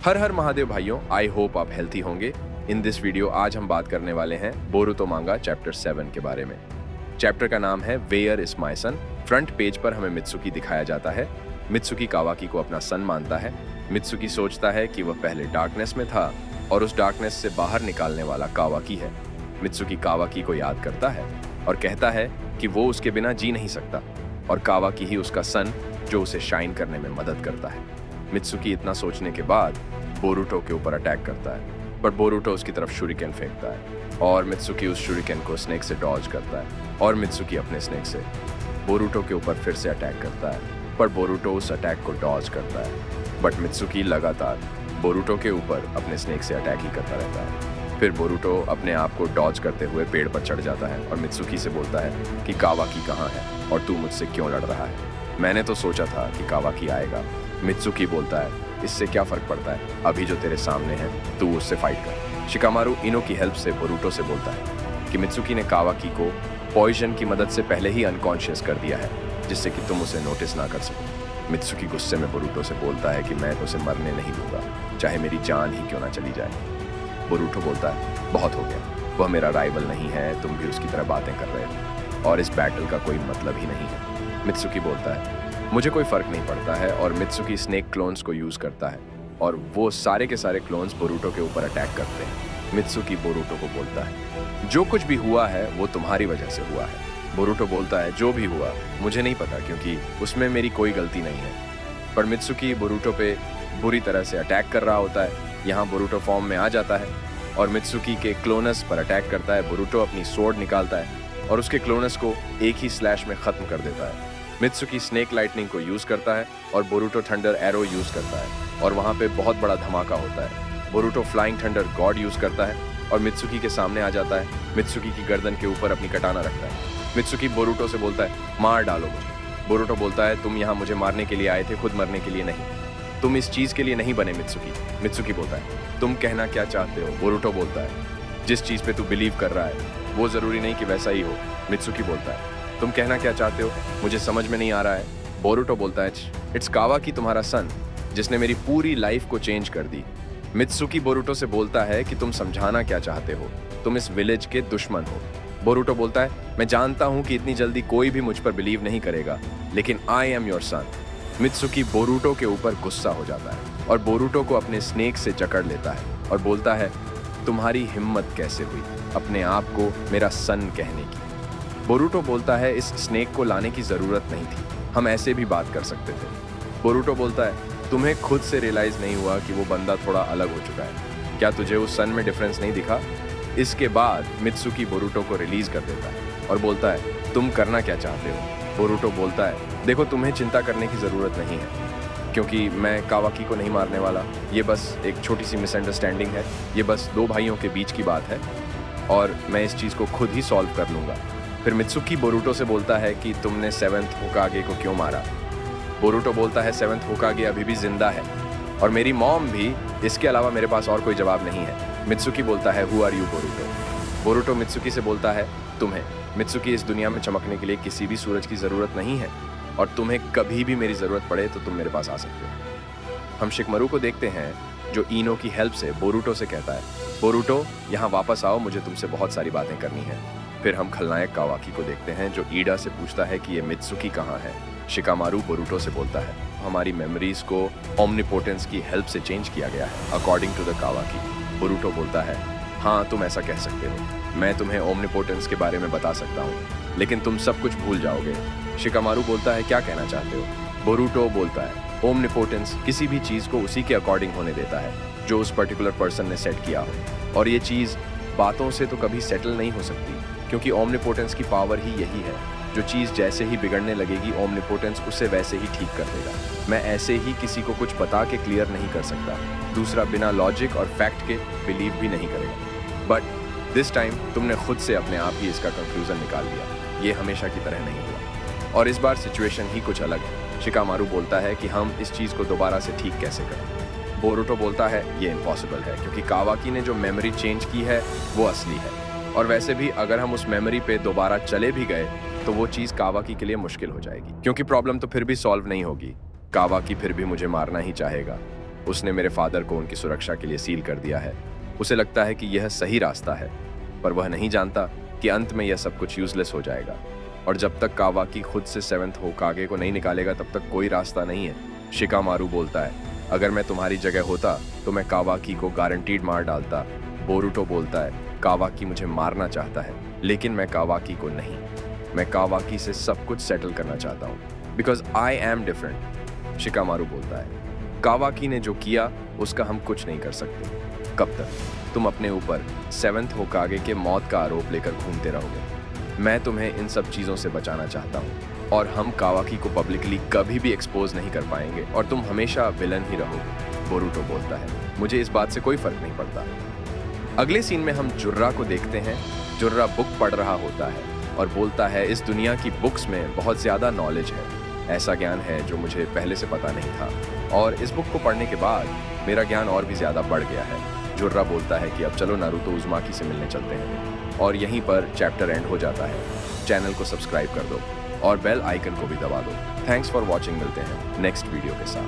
हर हर महादेव भाइयों, I hope आप healthy होंगे। इन दिस वीडियो आज हम बात करने वाले हैं बोरुतो मांगा चैप्टर 7 के बारे में। चैप्टर का नाम है where is my son. Front page पर हमें मित्सुकी दिखाया जाता है। मित्सुकी कावाकी को अपना सन मानता है। मित्सुकी सोचता है कि वह पहले डार्कनेस में था और उस डार्कनेस से बाहर निकालने वाला कावाकी है। मित्सुकी कावाकी को याद करता है और कहता है कि वो उसके बिना जी नहीं सकता और कावाकी ही उसका सन जो उसे शाइन करने में मदद करता है। मित्सुकी इतना सोचने के बाद बोरुटो के ऊपर अटैक करता है, पर बोरुटो उसकी तरफ शूरिकेन फेंकता है और मित्सुकी उस शूरिकेन को स्नेक से डॉज करता है और मित्सुकी अपने स्नेक से बोरुटो के ऊपर फिर से अटैक करता है, पर बोरुटो उस अटैक को डॉज करता है। बट मित्सुकी लगातार बोरुटो के ऊपर अपने स्नेक से अटैक ही करता रहता है। फिर बोरुटो अपने आप को डॉज करते हुए पेड़ पर चढ़ जाता है और मित्सुकी से बोलता है कि कावाकी कहाँ है और तू मुझसे क्यों लड़ रहा है। मैंने तो सोचा था कि कावाकी आएगा। मित्सुकी बोलता है इससे क्या फर्क पड़ता है, अभी जो तेरे सामने है तू उससे फाइट कर। शिकामारू इनो की हेल्प से बोरुटो से बोलता है कि मित्सुकी ने कावाकी को पॉइजन की मदद से पहले ही अनकॉन्शियस कर दिया है, जिससे कि तुम उसे नोटिस ना कर सको। मित्सुकी गुस्से में बोरुटो से बोलता है कि मैं तो उसे मरने नहीं दूंगा, चाहे मेरी जान ही क्यों ना चली जाए। बोरुटो बोलता है बहुत हो गया, वह मेरा राइवल नहीं है, तुम भी उसकी तरह बातें कर रहे हो और इस बैटल का कोई मतलब ही नहीं है। मित्सुकी बोलता है मुझे कोई फर्क नहीं पड़ता है और मित्सुकी स्नेक क्लोन्स को यूज करता है और वो सारे के सारे क्लोन्स बोरुटो के ऊपर अटैक करते हैं। मित्सुकी बोरुटो को बोलता है जो कुछ भी हुआ है वो तुम्हारी वजह से हुआ है। बोरुटो बोलता है जो भी हुआ मुझे नहीं पता, क्योंकि उसमें मेरी कोई गलती नहीं है। पर मित्सुकी बोरुटो पे बुरी तरह से अटैक कर रहा होता है। यहाँ बोरुटो फॉर्म में आ जाता है और मित्सुकी के क्लोनस पर अटैक करता है। बोरुटो अपनी स्वॉर्ड निकालता है और उसके क्लोनस को एक ही स्लैश में खत्म कर देता है। मित्सुकी स्नेक लाइटनिंग को यूज करता है और बोरुटो थंडर एरो यूज करता है और वहां पे बहुत बड़ा धमाका होता है। Boruto flying thunder God use करता है और मित्सुकी के सामने आ जाता है। मित्सुकी की गर्दन के ऊपर अपनी कटाना रखता है। मित्सुकी बोरुटो से बोलता है मार डालो मुझे। बोरुटो बोलता है तुम यहाँ मुझे मारने के लिए आए थे, खुद मरने के लिए नहीं। तुम इस चीज के लिए नहीं बने मित्सुकी। मित्सुकी बोलता है तुम कहना क्या चाहते हो। बोरुटो बोलता है जिस चीज पे तू बिलीव कर रहा है वो जरूरी नहीं कि वैसा ही हो। मित्सुकी बोलता है तुम कहना क्या चाहते हो, मुझे समझ में नहीं आ रहा है। बोरुटो बोलता है इट्स कावाकी तुम्हारा सन जिसने मेरी पूरी लाइफ को चेंज कर दी। मित्सुकी बोरुटो से बोलता है कि तुम समझाना क्या चाहते हो, तुम इस विलेज के दुश्मन हो। बोरुटो बोलता है मैं जानता हूं कि इतनी जल्दी कोई भी मुझ पर बिलीव नहीं करेगा, लेकिन I am your son. Mitsuki Boruto के ऊपर गुस्सा हो जाता है और बोरुटो को अपने स्नेक से जकड़ लेता है और बोलता है तुम्हारी हिम्मत कैसे हुई अपने आप को मेरा सन कहने की। बोरुटो बोलता है इस स्नेक को लाने की जरूरत नहीं थी, हम ऐसे भी बात कर सकते थे। बोरुटो बोलता है तुम्हें खुद से रियलाइज नहीं हुआ कि वो बंदा थोड़ा अलग हो चुका है, क्या तुझे उस सन में डिफरेंस नहीं दिखा। इसके बाद मित्सुकी बोरुटो को रिलीज कर देता है और बोलता है तुम करना क्या चाहते हो। बोरुटो बोलता है देखो तुम्हें चिंता करने की जरूरत नहीं है, क्योंकि मैं कावाकी को नहीं मारने वाला। ये बस एक छोटी सी मिसअंडरस्टैंडिंग है, ये बस दो भाइयों के बीच की बात है और मैं इस चीज को खुद ही सॉल्व कर लूंगा। फिर मित्सुकी बोरुटो से बोलता है कि तुमने 7th होकागे को क्यों मारा। बोरुटो बोलता है 7th होकागे अभी भी जिंदा है और मेरी मॉम भी, इसके अलावा मेरे पास और कोई जवाब नहीं है। मित्सुकी बोलता है who are you Boruto. Boruto Mitsuki से बोलता है तुम्हें। मित्सुकी इस दुनिया में चमकने के लिए किसी भी सूरज की जरूरत नहीं है और तुम्हें कभी भी मेरी जरूरत पड़े तो तुम मेरे पास आ सकते हो। हम शिकमारू को देखते हैं जो इनो की हेल्प से बोरुटो से कहता है बोरुटो यहाँ वापस आओ, मुझे तुमसे बहुत सारी बातें करनी है। फिर हम खलनायक कावाकी को देखते हैं जो ईडा से पूछता है कि ये मित्सुकी कहाँ है। शिकामारू बोरुटो से बोलता है हमारी मेमोरीज को ओमनिपोटेंस की हेल्प से चेंज किया गया है according to the Kawaki. Boruto बोलता है हाँ तुम ऐसा कह सकते हो, मैं तुम्हें ओमनिपोटेंस के बारे में बता सकता हूँ, लेकिन तुम सब कुछ भूल जाओगे। शिकामारू बोलता है क्या कहना चाहते हो। बोरुटो बोलता है ओमनिपोटेंस किसी भी चीज को उसी के अकॉर्डिंग होने देता है जो उस पर्टिकुलर पर्सन ने सेट किया हो, और ये चीज बातों से तो कभी सेटल नहीं हो सकती, क्योंकि ओमनिपोटेंस की पावर ही यही है। जो चीज़ जैसे ही बिगड़ने लगेगी ओमनिपोटेंस उसे वैसे ही ठीक कर देगा। मैं ऐसे ही किसी को कुछ बता के क्लियर नहीं कर सकता, दूसरा बिना लॉजिक और फैक्ट के बिलीव भी नहीं करेगा। बट दिस टाइम तुमने खुद से अपने आप ही इसका कंक्लूजन निकाल लिया, ये हमेशा की तरह नहीं हुआ और इस बार सिचुएशन ही कुछ अलग है। शिकामारू बोलता है कि हम इस चीज़ को दोबारा से ठीक कैसे करें। बोरुटो बोलता है ये इम्पॉसिबल है, क्योंकि कावाकी ने जो मेमोरी चेंज की है वो असली है, और वैसे भी अगर हम उस मेमोरी पे दोबारा चले भी गए तो वो चीज़ कावाकी के लिए मुश्किल हो जाएगी, क्योंकि प्रॉब्लम तो फिर भी सॉल्व नहीं होगी। कावाकी फिर भी मुझे मारना ही चाहेगा, उसने मेरे फादर को उनकी सुरक्षा के लिए सील कर दिया है। उसे लगता है कि यह सही रास्ता है, पर वह नहीं जानता कि अंत में यह सब कुछ यूजलेस हो जाएगा। और जब तक कावाकी खुद से 7th होकागे को नहीं निकालेगा तब तक कोई रास्ता नहीं है। शिकामारू बोलता है, अगर मैं तुम्हारी जगह होता तो मैं कावाकी को गारंटीड मार डालता। बोरुटो बोलता है, कावाकी मुझे मारना चाहता है, लेकिन मैं कावाकी को नहीं। मैं कावाकी से सब कुछ सेटल करना चाहता हूँ, because I am different. Shikamaru बोलता है, कावाकी ने जो किया उसका हम कुछ नहीं कर सकते। कब तक तुम अपने ऊपर 7th होकागे के मौत का आरोप लेकर घूमते रहोगे? मैं तुम्हें इन सब चीज़ों से बचाना चाहता हूँ, और हम कावाकी को पब्लिकली कभी भी एक्सपोज नहीं कर पाएंगे, और तुम हमेशा विलन ही रहोगे। बोरुटो बोलता है, मुझे इस बात से कोई फर्क नहीं पड़ता। अगले सीन में हम जुर्रा को देखते हैं। जुर्रा बुक पढ़ रहा होता है और बोलता है, इस दुनिया की बुक्स में बहुत ज़्यादा नॉलेज है। ऐसा ज्ञान है जो मुझे पहले से पता नहीं था, और इस बुक को पढ़ने के बाद मेरा ज्ञान और भी ज़्यादा बढ़ गया है। जुर्रा बोलता है कि अब चलो नारुतो उज़ुमाकी से मिलने चलते हैं। और यहीं पर चैप्टर एंड हो जाता है। चैनल को सब्सक्राइब कर दो और बेल आइकन को भी दबा दो। Thanks for watching. मिलते हैं नेक्स्ट वीडियो के साथ।